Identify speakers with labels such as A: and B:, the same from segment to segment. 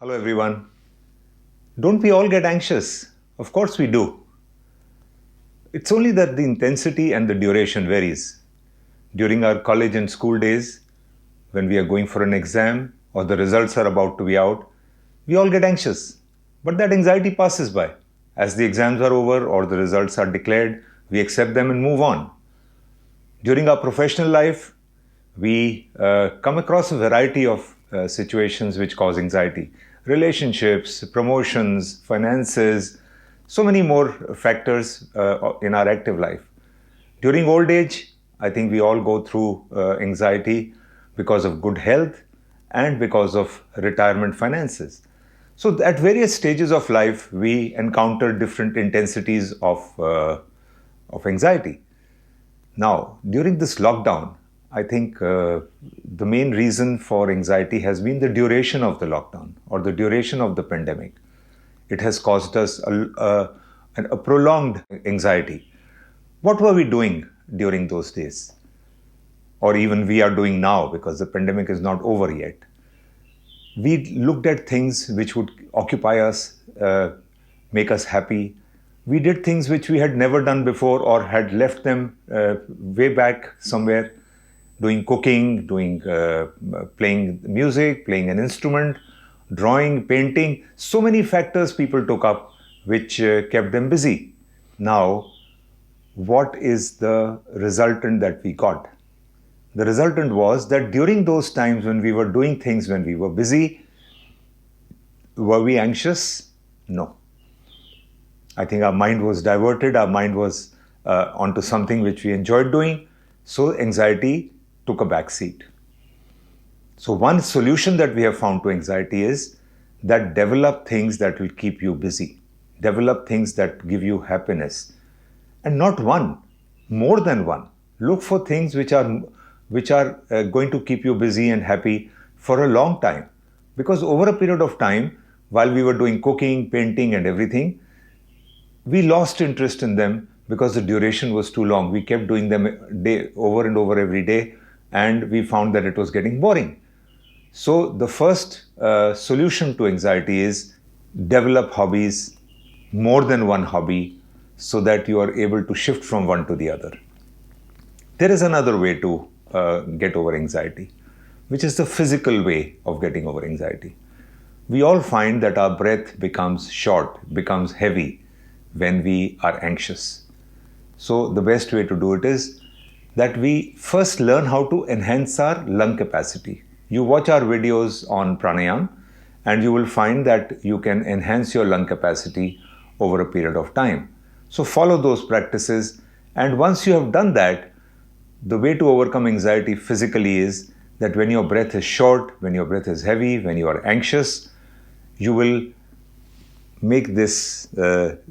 A: Hello everyone. Don't we all get anxious? Of course we do. It's only that the intensity and the duration varies. During our college and school days, when we are going for an exam or the results are about to be out, we all get anxious. But that anxiety passes by. As the exams are over or the results are declared, we accept them and move on. During our professional life, we come across a variety of situations which cause anxiety. Relationships, promotions, finances, so many more factors in our active life. During old age, I think we all go through anxiety because of good health and because of retirement finances. So at various stages of life, we encounter different intensities of anxiety. Now, during this lockdown, I think the main reason for anxiety has been the duration of the lockdown or the duration of the pandemic. It has caused us a prolonged anxiety. What were we doing during those days? Or even we are doing now because the pandemic is not over yet. We looked at things which would occupy us, make us happy. We did things which we had never done before or had left them way back somewhere. Doing cooking, playing music, playing an instrument, drawing, painting. So many factors people took up which kept them busy. Now, what is the resultant that we got? The resultant was that during those times when we were doing things, when we were busy, were we anxious? No. I think our mind was diverted, our mind was onto something which we enjoyed doing. So anxiety took a back seat. So one solution that we have found to anxiety is that develop things that will keep you busy. Develop things that give you happiness. And not one, more than one. Look for things which are going to keep you busy and happy for a long time. Because over a period of time, while we were doing cooking, painting and everything, we lost interest in them because the duration was too long. We kept doing them over and over every day, and we found that it was getting boring. So the first solution to anxiety is develop hobbies, more than one hobby, so that you are able to shift from one to the other. There is another way to get over anxiety, which is the physical way of getting over anxiety. We all find that our breath becomes short, becomes heavy when we are anxious. So the best way to do it is that we first learn how to enhance our lung capacity. You watch our videos on pranayam and you will find that you can enhance your lung capacity over a period of time. So follow those practices, and once you have done that, the way to overcome anxiety physically is that when your breath is short, when your breath is heavy, when you are anxious, you will make this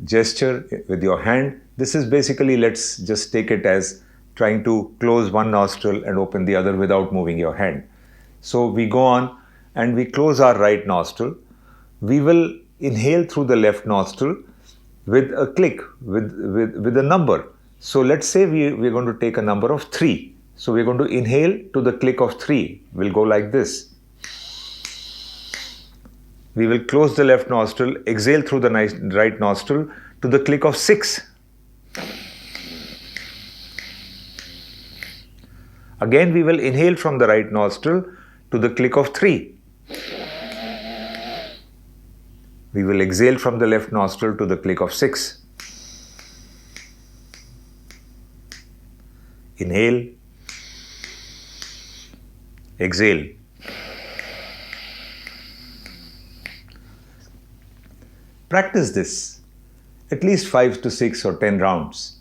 A: gesture with your hand. This is basically, let's just take it as trying to close one nostril and open the other without moving your hand. So we go on and we close our right nostril. We will inhale through the left nostril with a click, with a number. So let's say we're going to take a number of 3. So we're going to inhale to the click of 3. We'll go like this. We will close the left nostril, exhale through the right nostril to the click of 6. Again, we will inhale from the right nostril to the click of 3. We will exhale from the left nostril to the click of 6. Inhale, exhale. Practice this at least 5 to 6 or 10 rounds.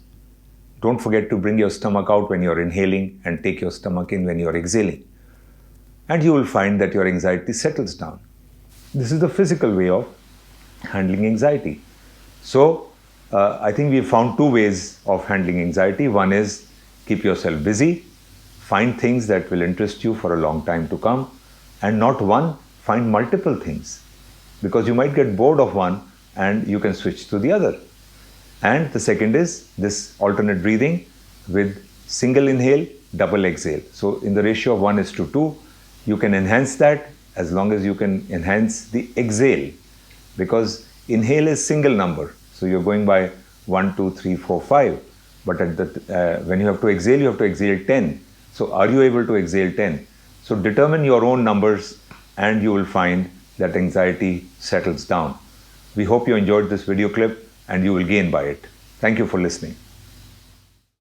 A: Don't forget to bring your stomach out when you're inhaling and take your stomach in when you're exhaling. And you will find that your anxiety settles down. This is the physical way of handling anxiety. So, I think we found 2 ways of handling anxiety. One is keep yourself busy, find things that will interest you for a long time to come, and not one, find multiple things. Because you might get bored of one and you can switch to the other. And the second is this alternate breathing with single inhale, double exhale. So in the ratio of 1:2, you can enhance that as long as you can enhance the exhale, because inhale is single number. So you're going by 1, 2, 3, 4, 5. But when you have to exhale 10. So are you able to exhale 10? So determine your own numbers and you will find that anxiety settles down. We hope you enjoyed this video clip and you will gain by it. Thank you for listening.